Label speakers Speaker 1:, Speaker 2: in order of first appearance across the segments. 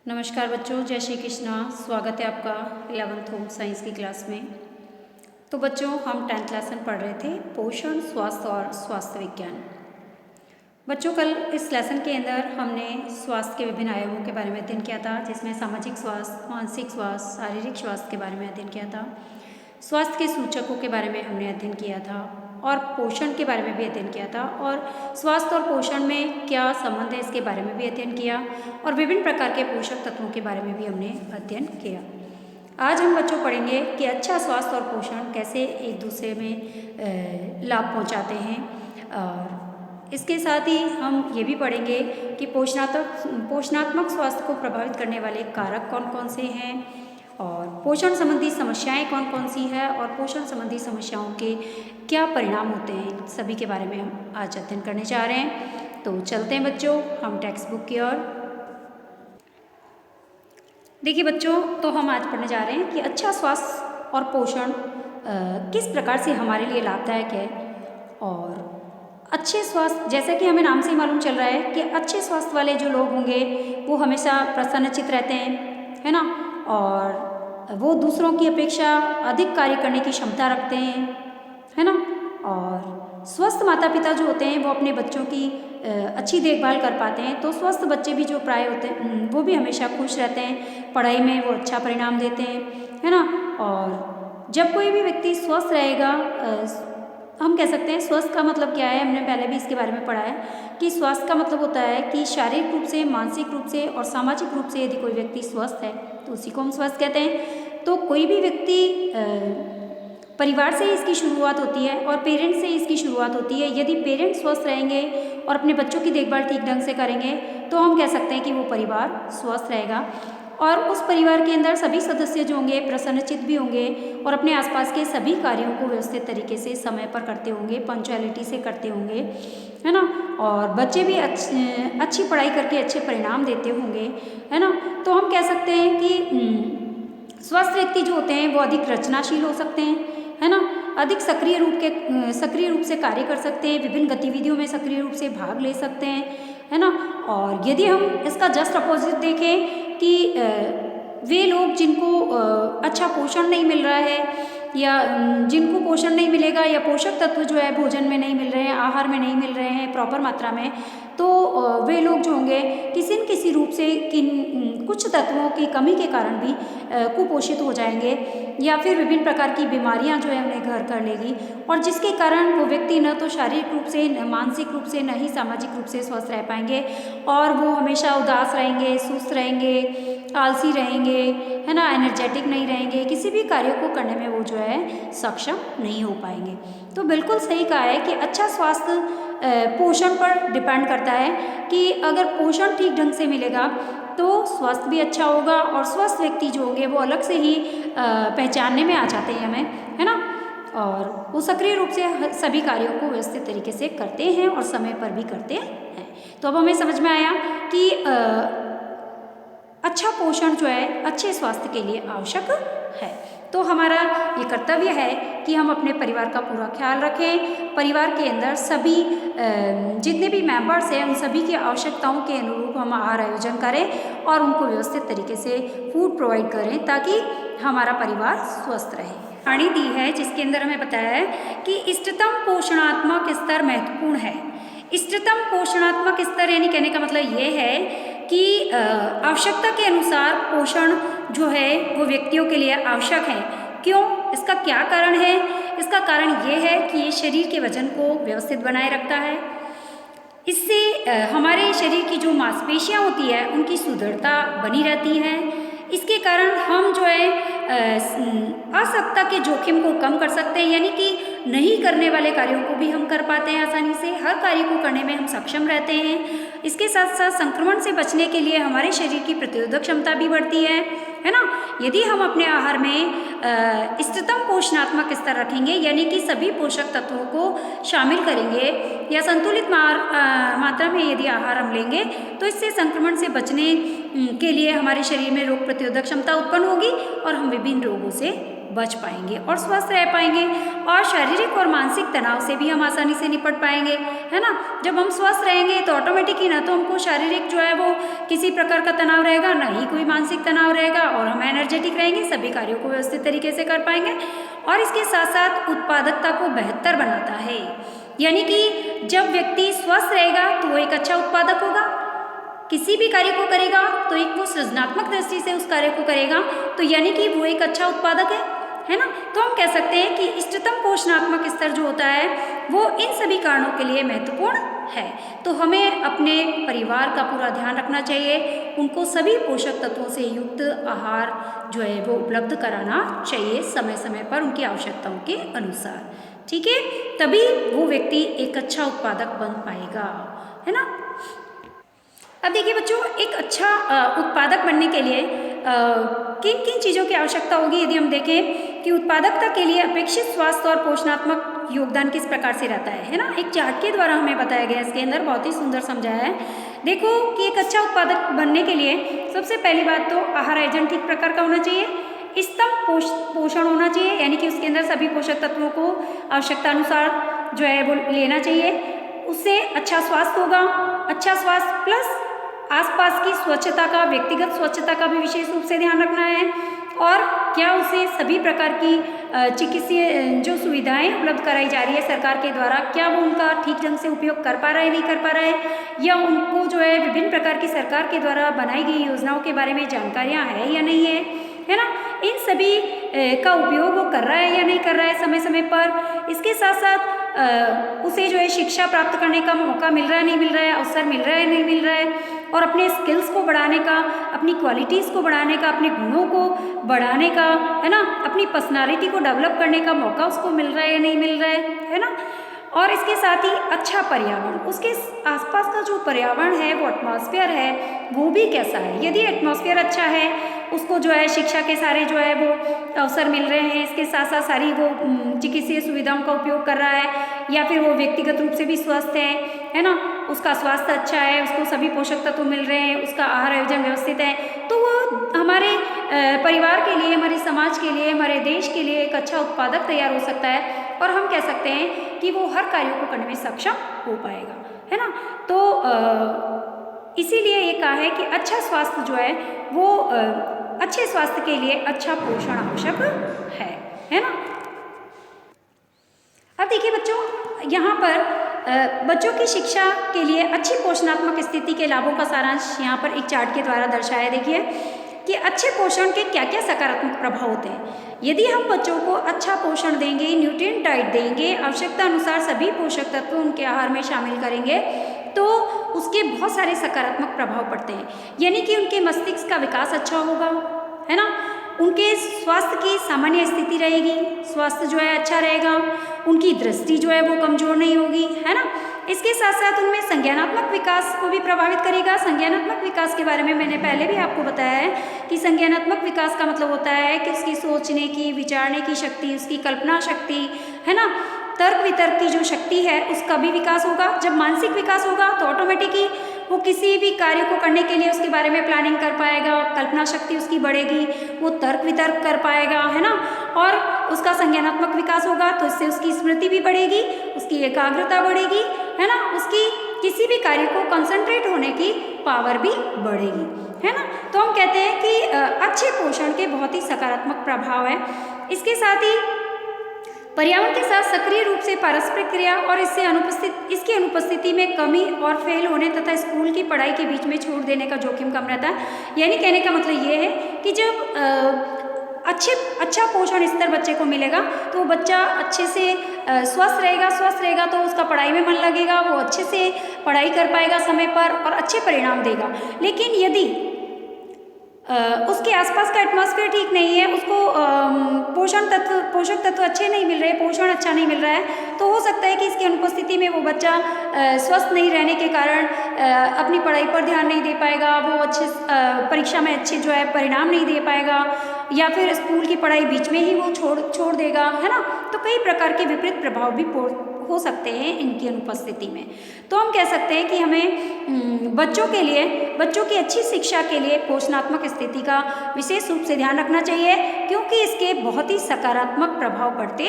Speaker 1: नमस्कार बच्चों, जय श्री कृष्णा। स्वागत है आपका 11th होम साइंस की क्लास में। तो बच्चों, हम 10th लेसन पढ़ रहे थे पोषण, स्वास्थ्य और स्वास्थ्य विज्ञान। बच्चों, कल इस लेसन के अंदर हमने स्वास्थ्य के विभिन्न आयामों के बारे में अध्ययन किया था, जिसमें सामाजिक स्वास्थ्य, मानसिक स्वास्थ्य, शारीरिक स्वास्थ्य के बारे में अध्ययन किया था। स्वास्थ्य के सूचकों के बारे में हमने अध्ययन किया था और पोषण के बारे में भी अध्ययन किया था, और स्वास्थ्य और पोषण में क्या संबंध है इसके बारे में भी अध्ययन किया, और विभिन्न प्रकार के पोषक तत्वों के बारे में भी हमने अध्ययन किया। आज हम बच्चों पढ़ेंगे कि अच्छा स्वास्थ्य और पोषण कैसे एक दूसरे में लाभ पहुंचाते हैं, और इसके साथ ही हम ये भी पढ़ेंगे कि पोषणात्मक स्वास्थ्य को प्रभावित करने वाले कारक कौन कौन से हैं, और पोषण संबंधी समस्याएं कौन कौन सी है, और पोषण संबंधी समस्याओं के क्या परिणाम होते हैं, सभी के बारे में हम आज अध्ययन करने जा रहे हैं। तो चलते हैं बच्चों हम टेक्स्ट बुक की ओर। देखिए बच्चों, तो हम आज पढ़ने जा रहे हैं कि अच्छा स्वास्थ्य और पोषण किस प्रकार से हमारे लिए लाभदायक है। और अच्छे स्वास्थ्य, जैसा कि हमें नाम से ही मालूम चल रहा है कि अच्छे स्वास्थ्य वाले जो लोग होंगे वो हमेशा प्रसन्नचित्त रहते हैं, है ना, और वो दूसरों की अपेक्षा अधिक कार्य करने की क्षमता रखते हैं, है ना। और स्वस्थ माता पिता जो होते हैं वो अपने बच्चों की अच्छी देखभाल कर पाते हैं। तो स्वस्थ बच्चे भी जो प्राय होते हैं वो भी हमेशा खुश रहते हैं, पढ़ाई में वो अच्छा परिणाम देते हैं, है ना। और जब कोई भी व्यक्ति स्वस्थ रहेगा, हम कह सकते हैं स्वस्थ का मतलब क्या है, हमने पहले भी इसके बारे में पढ़ा है कि स्वास्थ्य का मतलब होता है कि शारीरिक रूप से, मानसिक रूप से और सामाजिक रूप से यदि कोई व्यक्ति स्वस्थ है तो उसी को हम स्वस्थ कहते हैं। तो कोई भी व्यक्ति परिवार से ही इसकी शुरुआत होती है और पेरेंट्स से ही इसकी शुरुआत होती है। यदि पेरेंट्स स्वस्थ रहेंगे और अपने बच्चों की देखभाल ठीक ढंग से करेंगे तो हम कह सकते हैं कि वो परिवार स्वस्थ रहेगा, और उस परिवार के अंदर सभी सदस्य जो होंगे प्रसन्नचित्त भी होंगे और अपने आसपास के सभी कार्यों को व्यवस्थित तरीके से समय पर करते होंगे, पंक्चुअलिटी से करते होंगे, है ना। और बच्चे भी अच्छी पढ़ाई करके अच्छे परिणाम देते होंगे, है ना। तो हम कह सकते हैं कि स्वस्थ व्यक्ति जो होते हैं वो अधिक रचनाशील हो सकते हैं, है ना, अधिक सक्रिय रूप से कार्य कर सकते हैं, विभिन्न गतिविधियों में सक्रिय रूप से भाग ले सकते हैं, है ना। और यदि हम इसका जस्ट अपोजिट देखें कि वे लोग जिनको अच्छा पोषण नहीं मिल रहा है, या जिनको पोषण नहीं मिलेगा, या पोषक तत्व जो है भोजन में नहीं मिल रहे हैं, आहार में नहीं मिल रहे हैं प्रॉपर मात्रा में, तो वे लोग जो होंगे किसी न किसी रूप से कुछ तत्वों की कमी के कारण भी कुपोषित हो जाएंगे, या फिर विभिन्न प्रकार की बीमारियां जो है उन्हें घर कर लेगी, और जिसके कारण वो व्यक्ति न तो शारीरिक रूप से, न मानसिक रूप से, न ही सामाजिक रूप से स्वस्थ रह पाएंगे, और वो हमेशा उदास रहेंगे, सुस्त रहेंगे, आलसी रहेंगे, है ना, एनर्जेटिक नहीं रहेंगे, किसी भी कार्य को करने में वो जो है सक्षम नहीं हो पाएंगे। तो बिल्कुल सही कहा है कि अच्छा स्वास्थ्य पोषण पर डिपेंड करता है कि अगर पोषण ठीक ढंग से मिलेगा तो स्वास्थ्य भी अच्छा होगा, और स्वस्थ व्यक्ति जो होंगे वो अलग से ही पहचानने में आ जाते हैं हमें, है ना, और वो सक्रिय रूप से सभी कार्यों को व्यवस्थित तरीके से करते हैं और समय पर भी करते हैं। तो अब हमें समझ में आया कि अच्छा पोषण जो है अच्छे स्वास्थ्य के लिए आवश्यक है। तो हमारा ये कर्तव्य है कि हम अपने परिवार का पूरा ख्याल रखें, परिवार के अंदर सभी जितने भी मेंबर्स हैं उन सभी की आवश्यकताओं के अनुरूप हम आहार आयोजन करें और उनको व्यवस्थित तरीके से फूड प्रोवाइड करें ताकि हमारा परिवार स्वस्थ रहे। कहानी दी है जिसके अंदर हमें बताया है कि इष्टतम पोषणात्मक स्तर महत्वपूर्ण है। इष्टतम पोषणात्मक स्तर यानी कहने का मतलब ये है कि आवश्यकता के अनुसार पोषण जो है वो व्यक्तियों के लिए आवश्यक है। क्यों? इसका क्या कारण है? इसका कारण ये है कि ये शरीर के वजन को व्यवस्थित बनाए रखता है। इससे हमारे शरीर की जो मांसपेशियां होती है उनकी सुदृढ़ता बनी रहती है। इसके कारण हम जो है असक्ता के जोखिम को कम कर सकते हैं, यानी कि नहीं करने वाले कार्यों को भी हम कर पाते हैं आसानी से, हर कार्य को करने में हम सक्षम रहते हैं। इसके साथ साथ संक्रमण से बचने के लिए हमारे शरीर की प्रतिरोधक क्षमता भी बढ़ती है ना। यदि हम अपने आहार में इष्टतम पोषणात्मक स्तर रखेंगे, यानी कि सभी पोषक तत्वों को शामिल करेंगे या संतुलित मात्रा में यदि आहार हम लेंगे तो इससे संक्रमण से बचने के लिए हमारे शरीर में रोग प्रतिरोधक क्षमता उत्पन्न होगी और हम विभिन्न रोगों से बच पाएंगे और स्वस्थ रह पाएंगे, और शारीरिक और मानसिक तनाव से भी हम आसानी से निपट पाएंगे, है ना। जब हम स्वस्थ रहेंगे तो ऑटोमेटिक ही ना तो हमको शारीरिक जो है वो किसी प्रकार का तनाव रहेगा, ना ही कोई मानसिक तनाव रहेगा, और हम एनर्जेटिक रहेंगे, सभी कार्यों को व्यवस्थित तरीके से कर पाएंगे। और इसके साथ साथ उत्पादकता को बेहतर बनाता है, यानी कि जब व्यक्ति स्वस्थ रहेगा तो वो एक अच्छा उत्पादक होगा, किसी भी कार्य को करेगा तो एक वो सृजनात्मक दृष्टि से उस कार्य को करेगा, तो यानी कि वो एक अच्छा उत्पादक है ना। तो हम कह सकते हैं कि इष्टतम पोषणात्मक स्तर जो होता है वो इन सभी कारणों के लिए महत्वपूर्ण है। तो हमें अपने परिवार का पूरा ध्यान रखना चाहिए, उनको सभी पोषक तत्वों से युक्त आहार जो है वो उपलब्ध कराना चाहिए समय समय पर उनकी आवश्यकताओं के अनुसार, ठीक है। तभी वो व्यक्ति एक अच्छा उत्पादक बन पाएगा, है ना। अब देखिए बच्चों, एक अच्छा उत्पादक बनने के लिए किन किन चीज़ों की आवश्यकता होगी, यदि हम देखें कि उत्पादकता के लिए अपेक्षित स्वास्थ्य और पोषणात्मक योगदान किस प्रकार से रहता है ना। एक चार्ट के द्वारा हमें बताया गया, इसके अंदर बहुत ही सुंदर समझाया है। देखो कि एक अच्छा उत्पादक बनने के लिए सबसे पहली बात तो आहार आयोजन ठीक प्रकार का होना चाहिए, स्तम पोषण होना चाहिए, यानी कि उसके अंदर सभी पोषक तत्वों को आवश्यकता अनुसार जो है वो लेना चाहिए। उससे अच्छा स्वास्थ्य होगा, अच्छा स्वास्थ्य प्लस आसपास की स्वच्छता का, व्यक्तिगत स्वच्छता का भी विशेष रूप से ध्यान रखना है, और क्या उसे सभी प्रकार की चिकित्सीय जो सुविधाएं उपलब्ध कराई जा रही है सरकार के द्वारा, क्या वो उनका ठीक ढंग से उपयोग कर पा रहा है, नहीं कर पा रहा है, या उनको जो है विभिन्न प्रकार की सरकार के द्वारा बनाई गई योजनाओं के बारे में जानकारियाँ है या नहीं है ना। इन सभी का उपयोग वो कर रहा है या नहीं कर रहा है समय समय पर। इसके साथ साथ उसे जो है शिक्षा प्राप्त करने का मौका मिल रहा है नहीं मिल रहा है, अवसर मिल रहा है नहीं मिल रहा है, और अपने स्किल्स को बढ़ाने का, अपनी क्वालिटीज़ को बढ़ाने का, अपने गुणों को बढ़ाने का, है ना, अपनी पर्सनालिटी को डेवलप करने का मौका उसको मिल रहा है या नहीं मिल रहा है ना। और इसके साथ ही अच्छा पर्यावरण, उसके आसपास का जो पर्यावरण है वो एटमॉस्फेयर है वो भी कैसा है। यदि एटमॉस्फेयर अच्छा है, उसको जो है शिक्षा के सारे जो है वो अवसर मिल रहे हैं, इसके साथ साथ सारी वो चिकित्सीय सुविधाओं का उपयोग कर रहा है, या फिर वो व्यक्तिगत रूप से भी स्वस्थ है ना, उसका स्वास्थ्य अच्छा है, उसको सभी पोषक तत्व मिल रहे हैं, उसका आहार आयोजन व्यवस्थित है, तो वो हमारे परिवार के लिए, हमारे समाज के लिए, हमारे देश के लिए एक अच्छा उत्पादक तैयार हो सकता है, और हम कह सकते हैं कि वो हर कार्यों को करने में सक्षम हो पाएगा, है ना। तो इसीलिए ये कहा है कि अच्छा स्वास्थ्य जो है वो अच्छे स्वास्थ्य के लिए अच्छा पोषण आवश्यक है ना। अब देखिए बच्चों, यहाँ पर बच्चों की शिक्षा के लिए अच्छी पोषणात्मक स्थिति के लाभों का सारांश यहाँ पर एक चार्ट के द्वारा दर्शाया। देखिए कि अच्छे पोषण के क्या क्या सकारात्मक प्रभाव होते हैं। यदि हम बच्चों को अच्छा पोषण देंगे, न्यूट्रिएंट डाइट देंगे, आवश्यकता अनुसार सभी पोषक तत्व उनके आहार में शामिल करेंगे, तो उसके बहुत सारे सकारात्मक प्रभाव पड़ते हैं। यानी कि उनके मस्तिष्क का विकास अच्छा होगा, है ना, उनके स्वास्थ्य की सामान्य स्थिति रहेगी, स्वास्थ्य जो है अच्छा रहेगा, उनकी दृष्टि जो है वो कमजोर नहीं होगी, है ना। इसके साथ साथ उनमें संज्ञानात्मक विकास को भी प्रभावित करेगा। संज्ञानात्मक विकास के बारे में मैंने पहले भी आपको बताया है कि संज्ञानात्मक विकास का मतलब होता है कि उसकी सोचने की, विचारने की शक्ति, उसकी कल्पना शक्ति, है ना, तर्क वितर्क की जो शक्ति है उसका भी विकास होगा। जब मानसिक विकास होगा तो ऑटोमेटिक ही वो किसी भी कार्य को करने के लिए उसके बारे में प्लानिंग कर पाएगा, कल्पना शक्ति उसकी बढ़ेगी, वो तर्क वितर्क कर पाएगा, है ना। और उसका संज्ञानात्मक विकास होगा तो इससे उसकी स्मृति भी बढ़ेगी, उसकी एकाग्रता बढ़ेगी, है ना, उसकी किसी भी कार्य को कंसंट्रेट होने की पावर भी बढ़ेगी, है ना। तो हम कहते हैं कि अच्छे पोषण के बहुत ही सकारात्मक प्रभाव है। इसके साथ ही पर्यावरण के साथ सक्रिय रूप से पारस्परिक क्रिया और इसकी अनुपस्थिति में कमी और फेल होने तथा स्कूल की पढ़ाई के बीच में छोड़ देने का जोखिम कम रहता है। यानी कहने का मतलब ये है कि जब अच्छा पोषण स्तर बच्चे को मिलेगा तो बच्चा अच्छे से स्वस्थ रहेगा तो उसका पढ़ाई में मन लगेगा, वो अच्छे से पढ़ाई कर पाएगा समय पर और अच्छे परिणाम देगा। लेकिन यदि उसके आसपास का एटमॉस्फेयर ठीक नहीं है, उसको पोषक तत्व अच्छे नहीं मिल रहे, पोषण अच्छा नहीं मिल रहा है, तो हो सकता है कि इसकी अनुपस्थिति में वो बच्चा स्वस्थ नहीं रहने के कारण अपनी पढ़ाई पर ध्यान नहीं दे पाएगा, वो अच्छे परीक्षा में अच्छे जो है परिणाम नहीं दे पाएगा, या फिर स्कूल की पढ़ाई बीच में ही वो छोड़ देगा, है ना। तो कई प्रकार के विपरीत प्रभाव भी हो सकते हैं इनकी अनुपस्थिति में। तो हम कह सकते हैं कि हमें बच्चों के लिए, बच्चों की अच्छी शिक्षा के लिए पोषणात्मक स्थिति का विशेष रूप से ध्यान रखना चाहिए, क्योंकि इसके बहुत ही सकारात्मक प्रभाव पड़ते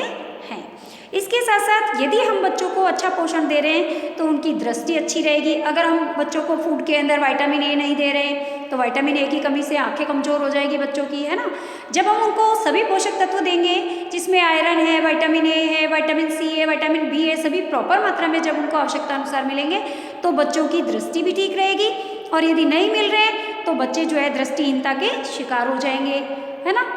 Speaker 1: हैं। इसके साथ साथ यदि हम बच्चों को अच्छा पोषण दे रहे हैं तो उनकी दृष्टि अच्छी रहेगी। अगर हम बच्चों को फूड के अंदर विटामिन ए नहीं दे रहे हैं तो विटामिन ए की कमी से आंखें कमज़ोर हो जाएगी बच्चों की, है ना। जब हम उनको सभी पोषक तत्व देंगे जिसमें आयरन है, विटामिन ए है, विटामिन सी है, विटामिन बी है, सभी प्रॉपर मात्रा में जब उनको आवश्यकता अनुसार मिलेंगे तो बच्चों की दृष्टि भी ठीक रहेगी। और यदि नहीं मिल रहे तो बच्चे जो है दृष्टिहीनता के शिकार हो जाएंगे, है ना।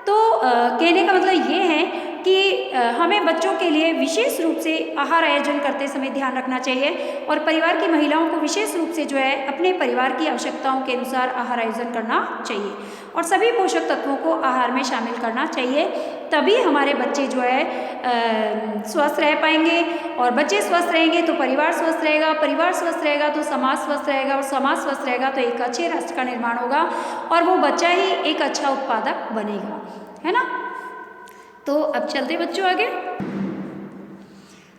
Speaker 1: तो कहने का मतलब ये है कि हमें बच्चों के लिए विशेष रूप से आहार आयोजन करते समय ध्यान रखना चाहिए और परिवार की महिलाओं को विशेष रूप से जो है अपने परिवार की आवश्यकताओं के अनुसार आहार आयोजन करना चाहिए और सभी पोषक तत्वों को आहार में शामिल करना चाहिए। तभी हमारे बच्चे जो है स्वस्थ रह पाएंगे और बच्चे स्वस्थ रहेंगे तो परिवार स्वस्थ रहेगा, परिवार स्वस्थ रहेगा तो समाज स्वस्थ रहेगा और समाज स्वस्थ रहेगा तो एक अच्छे राष्ट्र का निर्माण होगा और वो बच्चा ही एक अच्छा उत्पादक बनेगा, है ना। तो अब चलते बच्चों आगे।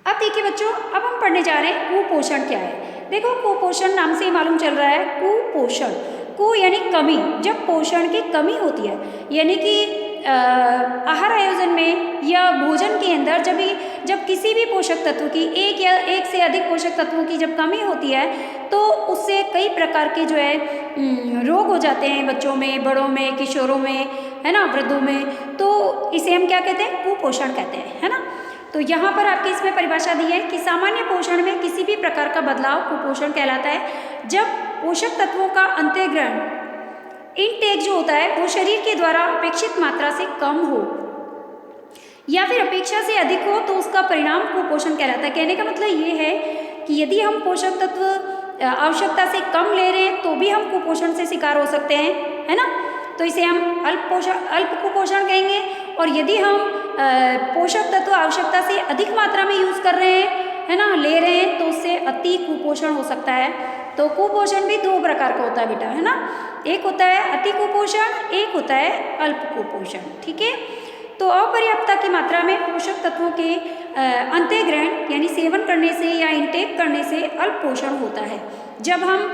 Speaker 1: अब देखिए बच्चों, अब हम पढ़ने जा रहे हैं कुपोषण क्या है। देखो कुपोषण नाम से ही मालूम चल रहा है, कुपोषण, कु यानी कमी, जब पोषण की कमी होती है यानी कि आहार आयोजन में या भोजन के अंदर जब किसी भी पोषक तत्व की एक या एक से अधिक पोषक तत्वों की जब कमी होती है तो उससे कई प्रकार के जो है रोग हो जाते हैं बच्चों में, बड़ों में, किशोरों में, है ना, वृद्धों में। तो इसे हम क्या कहते हैं, कुपोषण कहते हैं, है ना। तो यहाँ पर आपकी इसमें परिभाषा दी है कि सामान्य पोषण में किसी भी प्रकार का बदलाव कुपोषण कहलाता है। जब पोषक तत्वों का अंतःग्रहण, इनटेक जो होता है वो शरीर के द्वारा अपेक्षित मात्रा से कम हो या फिर अपेक्षा से अधिक हो तो उसका परिणाम कुपोषण कहलाता है। कहने का मतलब ये है कि यदि हम पोषक तत्व आवश्यकता से कम ले रहे हैं तो भी हम कुपोषण से शिकार हो सकते हैं, है ना। तो इसे हम अल्प कुपोषण कहेंगे। और यदि हम पोषक तत्व आवश्यकता से अधिक मात्रा में यूज़ कर रहे हैं, है ना, ले रहे हैं, तो उससे अति कुपोषण हो सकता है। तो कुपोषण भी दो प्रकार का होता है बेटा, है ना। एक होता है अति कुपोषण, एक होता है अल्प कुपोषण, ठीक है। तो अपर्याप्तता की मात्रा में पोषक तत्वों के अंतःग्रहण यानी सेवन करने से या इंटेक करने से अल्प पोषण होता है। जब हम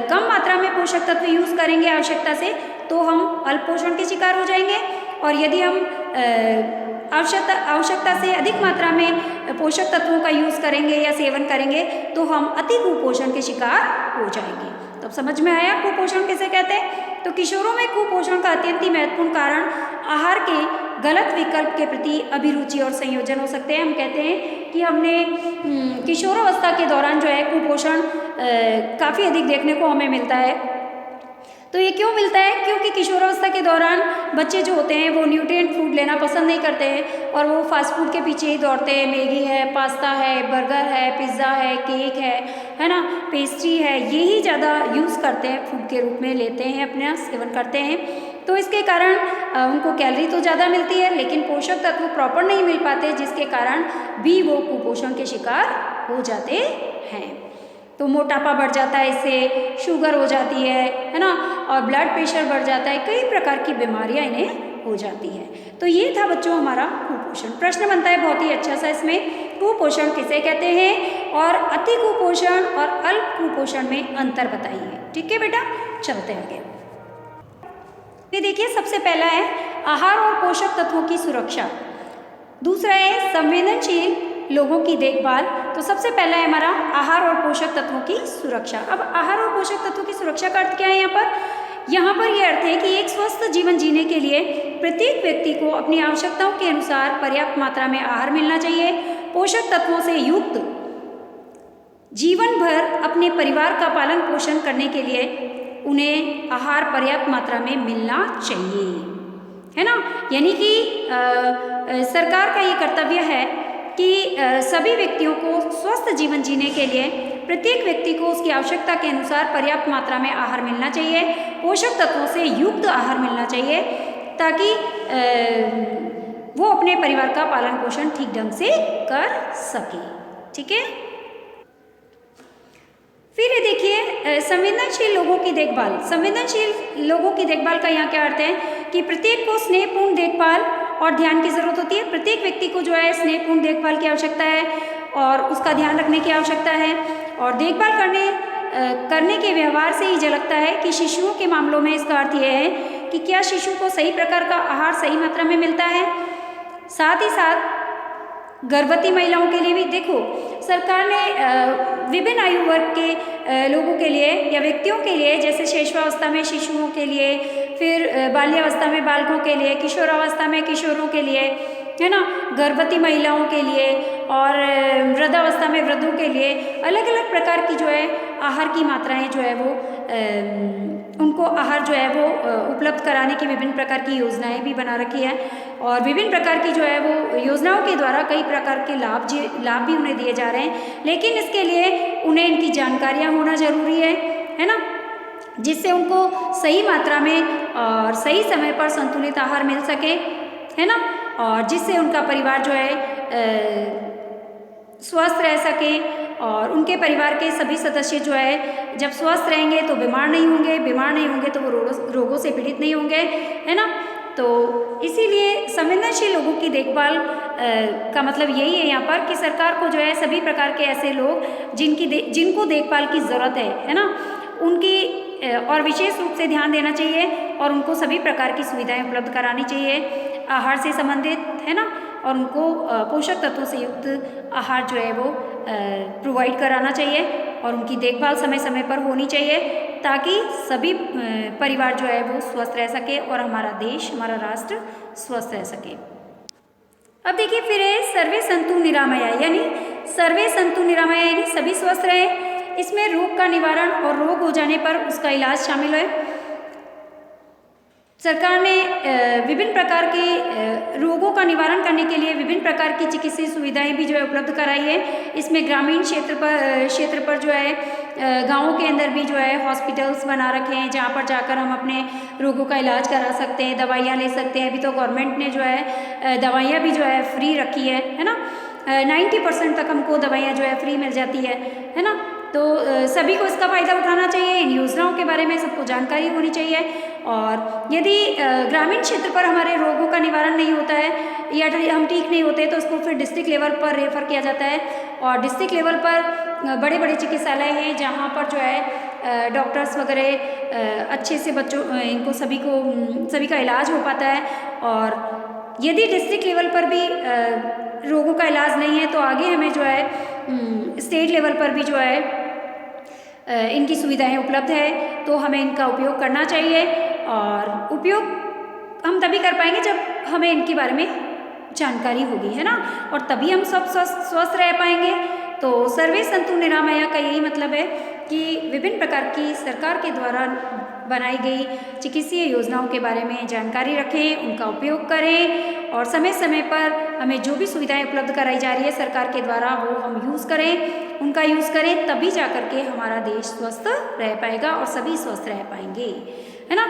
Speaker 1: कम मात्रा में पोषक तत्व यूज़ करेंगे आवश्यकता से तो हम अल्प पोषण के शिकार हो जाएंगे और यदि हम आवश्यकता से अधिक मात्रा में पोषक तत्वों का यूज़ करेंगे या सेवन करेंगे तो हम अति कुपोषण के शिकार हो जाएंगे। तो अब समझ में आया कुपोषण किसे कहते हैं। तो किशोरों में कुपोषण का अत्यंत ही महत्वपूर्ण कारण आहार के गलत विकल्प के प्रति अभिरुचि और संयोजन हो सकते हैं। हम कहते हैं कि हमने किशोरावस्था के दौरान जो है कुपोषण काफ़ी अधिक देखने को हमें मिलता है। तो ये क्यों मिलता है, क्योंकि किशोरावस्था के दौरान बच्चे जो होते हैं वो न्यूट्रिएंट फूड लेना पसंद नहीं करते हैं और वो फास्ट फूड के पीछे ही दौड़ते हैं। मैगी है, पास्ता है, बर्गर है, पिज़्ज़ा है, केक है ना, पेस्ट्री है, यही ज़्यादा यूज़ करते हैं, फूड के रूप में लेते हैं, अपना सेवन करते हैं। तो इसके कारण उनको कैलोरी तो ज़्यादा मिलती है लेकिन पोषक तत्व प्रॉपर नहीं मिल पाते, जिसके कारण भी वो कुपोषण के शिकार हो जाते हैं। तो मोटापा बढ़ जाता है, इससे शुगर हो जाती है ना, और ब्लड प्रेशर बढ़ जाता है, कई प्रकार की बीमारियां इन्हें हो जाती है। तो ये था बच्चों हमारा कुपोषण। प्रश्न बनता है बहुत ही अच्छा सा इसमें, कुपोषण किसे कहते हैं और अति कुपोषण और अल्प कुपोषण में अंतर बताइए। ठीक है बेटा, चलते हैं आगे। ये देखिए, सबसे पहला है आहार और पोषक तत्वों की सुरक्षा, दूसरा है संवेदनशील लोगों की देखभाल। तो सबसे पहला है हमारा आहार और पोषक तत्वों की सुरक्षा। अब आहार और पोषक तत्वों की सुरक्षा का अर्थ क्या है यहाँ पर यह अर्थ है कि एक स्वस्थ जीवन जीने के लिए प्रत्येक व्यक्ति को अपनी आवश्यकताओं के अनुसार पर्याप्त मात्रा में आहार मिलना चाहिए। पोषक तत्वों से युक्त जीवन भर अपने परिवार का पालन पोषण करने के लिए उन्हें आहार पर्याप्त मात्रा में मिलना चाहिए, है ना। यानी कि सरकार का ये कर्तव्य है कि सभी व्यक्तियों को स्वस्थ जीवन जीने के लिए प्रत्येक व्यक्ति को उसकी आवश्यकता के अनुसार पर्याप्त मात्रा में आहार मिलना चाहिए, पोषक तत्वों से युक्त आहार मिलना चाहिए, ताकि वो अपने परिवार का पालन पोषण ठीक ढंग से कर सके। ठीक है, फिर ये देखिए संवेदनशील लोगों की देखभाल। संवेदनशील लोगों की देखभाल का यहाँ क्या अर्थ है कि प्रत्येक को स्नेहपूर्ण देखभाल और ध्यान की जरूरत होती है। प्रत्येक व्यक्ति को जो है स्नेहपूर्ण देखभाल की आवश्यकता है और उसका ध्यान रखने की आवश्यकता है। और देखभाल करने के व्यवहार से ही झलकता है कि शिशुओं के मामलों में इसका अर्थ यह है कि क्या शिशु को सही प्रकार का आहार सही मात्रा में मिलता है। साथ ही साथ गर्भवती महिलाओं के लिए भी देखो, सरकार ने विभिन्न आयु वर्ग के लोगों के लिए या व्यक्तियों के लिए, जैसे शैशवावस्था में शिशुओं के लिए, फिर बाल्यावस्था में बालकों के लिए, किशोरावस्था में किशोरों के लिए, है ना, गर्भवती महिलाओं के लिए और वृद्धावस्था में वृद्धों के लिए अलग अलग प्रकार की जो है आहार की मात्राएं जो है वो उनको आहार जो है वो उपलब्ध कराने की विभिन्न प्रकार की योजनाएं भी बना रखी है। और विभिन्न प्रकार की जो है वो योजनाओं के द्वारा कई प्रकार के लाभ भी उन्हें दिए जा रहे हैं, लेकिन इसके लिए उन्हें इनकी जानकारियाँ होना ज़रूरी है ना, जिससे उनको सही मात्रा में और सही समय पर संतुलित आहार मिल सके, है ना, और जिससे उनका परिवार जो है स्वस्थ रह सके और उनके परिवार के सभी सदस्य जो है जब स्वस्थ रहेंगे तो बीमार नहीं होंगे तो वो रोगों से पीड़ित नहीं होंगे, है ना। तो इसीलिए संवेदनशील लोगों की देखभाल का मतलब यही है यहाँ पर कि सरकार को जो है सभी प्रकार के ऐसे लोग जिनको देखभाल की ज़रूरत है ना, उनकी और विशेष रूप से ध्यान देना चाहिए और उनको सभी प्रकार की सुविधाएं उपलब्ध करानी चाहिए आहार से संबंधित, है ना, और उनको पोषक तत्वों से युक्त आहार जो है वो प्रोवाइड कराना चाहिए और उनकी देखभाल समय समय पर होनी चाहिए ताकि सभी परिवार जो है वो स्वस्थ रह सके और हमारा देश, हमारा राष्ट्र स्वस्थ रह सके। अब देखिए फिर है सर्वे सन्तु निरामया, यानी सर्वे सन्तु निरामया यानी सभी स्वस्थ रहे। इसमें रोग का निवारण और रोग हो जाने पर उसका इलाज शामिल है। सरकार ने विभिन्न प्रकार के रोगों का निवारण करने के लिए विभिन्न प्रकार की चिकित्सीय सुविधाएं भी जो है उपलब्ध कराई है। इसमें ग्रामीण क्षेत्र पर जो है गाँवों के अंदर भी जो है हॉस्पिटल्स बना रखे हैं जहाँ पर जाकर हम अपने रोगों का इलाज करा सकते हैं, दवाइयाँ ले सकते हैं। अभी तो गवर्नमेंट ने जो है दवाइयाँ भी जो है फ्री रखी है ना, 90% तक हमको दवाइयाँ जो है फ्री मिल जाती है ना। तो सभी को इसका फ़ायदा उठाना चाहिए, इन योजनाओं के बारे में सबको जानकारी होनी चाहिए। और यदि ग्रामीण क्षेत्र पर हमारे रोगों का निवारण नहीं होता है या हम ठीक नहीं होते तो उसको फिर डिस्ट्रिक्ट लेवल पर रेफ़र किया जाता है और डिस्ट्रिक्ट लेवल पर बड़े बड़े चिकित्सालय हैं जहाँ पर जो है डॉक्टर्स वगैरह अच्छे से सभी का इलाज हो पाता है। और यदि डिस्ट्रिक्ट लेवल पर भी रोगों का इलाज नहीं है तो आगे हमें जो है स्टेट लेवल पर भी जो है इनकी सुविधाएं उपलब्ध है, तो हमें इनका उपयोग करना चाहिए। और उपयोग हम तभी कर पाएंगे जब हमें इनके बारे में जानकारी होगी, है ना, और तभी हम सब स्वस्थ रह पाएंगे। तो सर्वे सन्तु निरामया का यही मतलब है कि विभिन्न प्रकार की सरकार के द्वारा बनाई गई चिकित्सीय योजनाओं के बारे में जानकारी रखें, उनका उपयोग करें और समय समय पर हमें जो भी सुविधाएं उपलब्ध कराई जा रही है सरकार के द्वारा वो हम यूज़ करें, उनका यूज़ करें, तभी जा कर के हमारा देश स्वस्थ रह पाएगा और सभी स्वस्थ रह पाएंगे, है ना।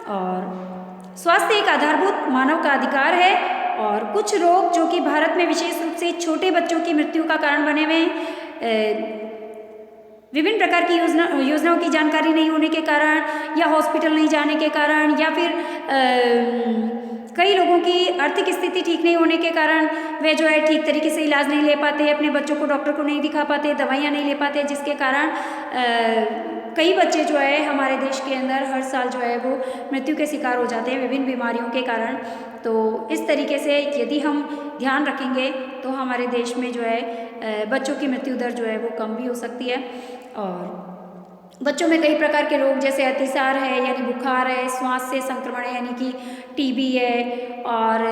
Speaker 1: और स्वास्थ्य एक आधारभूत मानव का अधिकार है और कुछ रोग जो कि भारत में विशेष रूप से छोटे बच्चों की मृत्यु का कारण बने हुए हैं, विभिन्न प्रकार की योजनाओं की जानकारी नहीं होने के कारण या हॉस्पिटल नहीं जाने के कारण या फिर कई लोगों की आर्थिक स्थिति ठीक नहीं होने के कारण वे जो है ठीक तरीके से इलाज नहीं ले पाते, अपने बच्चों को डॉक्टर को नहीं दिखा पाते, दवाइयाँ नहीं ले पाते, जिसके कारण कई बच्चे जो है हमारे देश के अंदर हर साल जो है वो मृत्यु के शिकार हो जाते हैं विभिन्न बीमारियों के कारण। तो इस तरीके से यदि हम ध्यान रखेंगे तो हमारे देश में जो है बच्चों की मृत्यु दर जो है वो कम भी हो सकती है। और बच्चों में कई प्रकार के रोग जैसे अतिसार है यानी बुखार है, श्वास से संक्रमण है यानी कि टीबी है और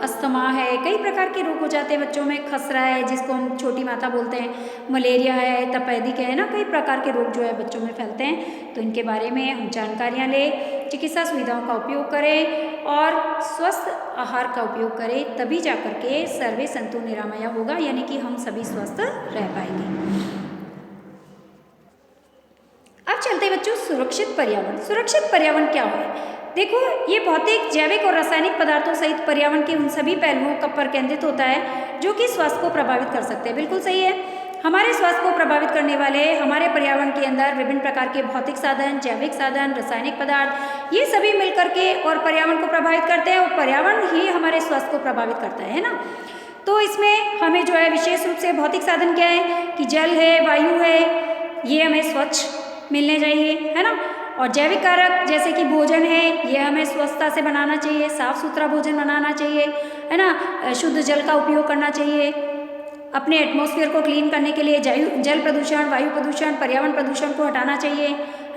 Speaker 1: अस्थमा है, कई प्रकार के रोग हो जाते हैं बच्चों में, खसरा है जिसको हम छोटी माता बोलते हैं, मलेरिया है, तपेदिक है ना, कई प्रकार के रोग जो है बच्चों में फैलते हैं। तो इनके बारे में हम जानकारियाँ लें, चिकित्सा सुविधाओं का उपयोग करें और स्वस्थ आहार का उपयोग करें, तभी जा कर के सर्वे सन्तु निरामया होगा, यानी कि हम सभी स्वस्थ रह पाएंगे। अब चलते हैं बच्चों सुरक्षित पर्यावरण। सुरक्षित पर्यावरण क्या है? देखो, ये भौतिक, जैविक और रासायनिक पदार्थों सहित पर्यावरण के उन सभी पहलुओं पर केंद्रित होता है जो कि स्वास्थ्य को प्रभावित कर सकते हैं। बिल्कुल सही है। हमारे स्वास्थ्य को प्रभावित करने वाले हमारे पर्यावरण के अंदर विभिन्न प्रकार के भौतिक साधन, जैविक साधन, रासायनिक पदार्थ, ये सभी मिलकर के और पर्यावरण को प्रभावित करते हैं और पर्यावरण ही हमारे स्वास्थ्य को प्रभावित करता है ना। तो इसमें हमें जो है विशेष रूप से भौतिक साधन क्या है कि जल है, वायु है, ये हमें स्वच्छ मिलने चाहिए, है ना। और जैविक कारक जैसे कि भोजन है, ये हमें स्वच्छता से बनाना चाहिए, साफ सुथरा भोजन बनाना चाहिए, है ना। शुद्ध जल का उपयोग करना चाहिए। अपने एटमॉस्फेयर को क्लीन करने के लिए जल प्रदूषण, वायु प्रदूषण, पर्यावरण प्रदूषण को हटाना चाहिए,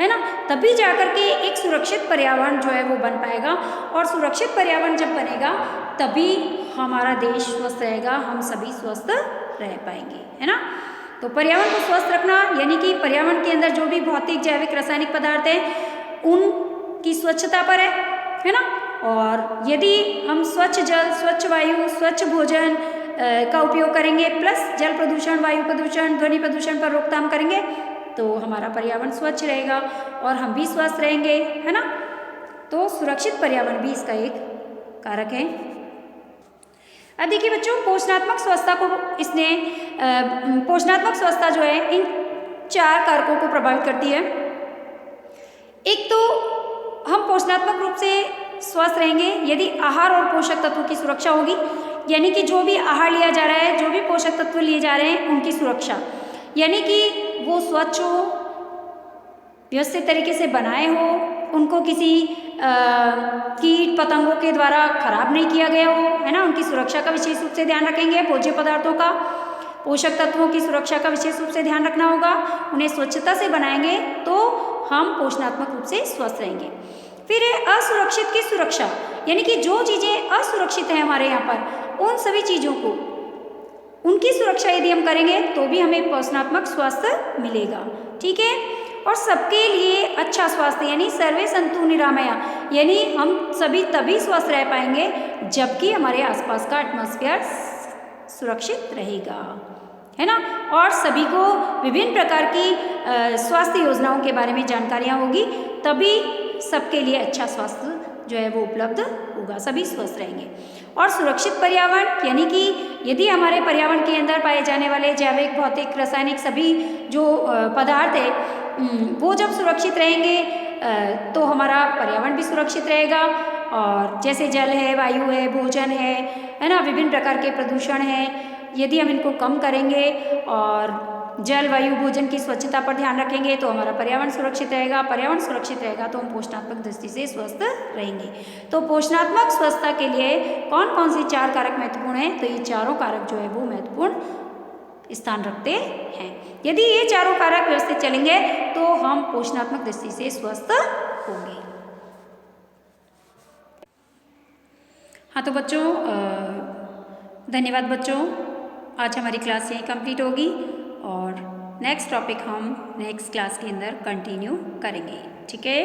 Speaker 1: है ना। तभी जाकर के एक सुरक्षित पर्यावरण जो है वो बन पाएगा। और सुरक्षित पर्यावरण जब बनेगा तभी हमारा देश स्वस्थ रहेगा, हम सभी स्वस्थ रह पाएंगे, है ना। तो पर्यावरण को स्वस्थ रखना यानी कि पर्यावरण के अंदर जो भी भौतिक, जैविक, रासायनिक पदार्थ हैं उनकी स्वच्छता पर है ना। और यदि हम स्वच्छ जल, स्वच्छ वायु, स्वच्छ भोजन का उपयोग करेंगे, प्लस जल प्रदूषण, वायु प्रदूषण, ध्वनि प्रदूषण पर रोकथाम करेंगे तो हमारा पर्यावरण स्वच्छ रहेगा और हम भी स्वस्थ रहेंगे, है ना। तो सुरक्षित पर्यावरण भी इसका एक कारक है। अब देखिए बच्चों, पोषणात्मक स्वच्छता को इसने पोषणात्मक स्वच्छता जो है इन 4 कारकों को प्रभावित करती है। एक तो हम पोषणात्मक रूप से स्वस्थ रहेंगे यदि आहार और पोषक तत्वों की सुरक्षा होगी, यानी कि जो भी आहार लिया जा रहा है, जो भी पोषक तत्व लिए जा रहे हैं उनकी सुरक्षा, यानी कि वो स्वच्छ हो, व्यवस्थित तरीके से बनाए हो, उनको किसी कीट पतंगों के द्वारा खराब नहीं किया गया हो, है ना। उनकी सुरक्षा का विशेष रूप से ध्यान रखेंगे। भोज्य पदार्थों का, पोषक तत्वों की सुरक्षा का विशेष रूप से ध्यान रखना होगा। उन्हें स्वच्छता से बनाएंगे तो हम पोषणात्मक रूप से स्वस्थ रहेंगे। फिर है असुरक्षित की सुरक्षा, यानी कि जो चीज़ें असुरक्षित हैं हमारे यहाँ पर, उन सभी चीज़ों को, उनकी सुरक्षा यदि हम करेंगे तो भी हमें पोषणात्मक स्वास्थ्य मिलेगा, ठीक है। और सबके लिए अच्छा स्वास्थ्य यानी सर्वे सन्तु निरामया, यानी हम सभी तभी स्वस्थ रह पाएंगे जबकि हमारे आसपास का एटमॉस्फेयर सुरक्षित रहेगा, है ना। और सभी को विभिन्न प्रकार की स्वास्थ्य योजनाओं के बारे में जानकारियाँ होगी, तभी सबके लिए अच्छा स्वास्थ्य जो है वो उपलब्ध होगा, सभी स्वस्थ रहेंगे। और सुरक्षित पर्यावरण यानी कि यदि हमारे पर्यावरण के अंदर पाए जाने वाले जैविक, भौतिक, रासायनिक सभी जो पदार्थ है वो जब सुरक्षित रहेंगे तो हमारा पर्यावरण भी सुरक्षित रहेगा। और जैसे जल है, वायु है, भोजन है ना, विभिन्न प्रकार के प्रदूषण हैं, यदि हम इनको कम करेंगे और जल, वायु, भोजन की स्वच्छता पर ध्यान रखेंगे तो हमारा पर्यावरण सुरक्षित रहेगा। पर्यावरण सुरक्षित रहेगा तो हम पोषणात्मक दृष्टि से स्वस्थ रहेंगे। तो पोषणात्मक स्वस्थता के लिए कौन कौन से 4 कारक महत्वपूर्ण हैं, तो ये चारों कारक जो है वो महत्वपूर्ण स्थान रखते हैं। यदि ये चारों कारक व्यवस्थित चलेंगे तो हम पोषणात्मक दृष्टि से स्वस्थ होंगे। हाँ तो बच्चों, धन्यवाद बच्चों, आज हमारी क्लास यहीं कंप्लीट होगी और नेक्स्ट टॉपिक हम नेक्स्ट क्लास के अंदर कंटिन्यू करेंगे, ठीक है।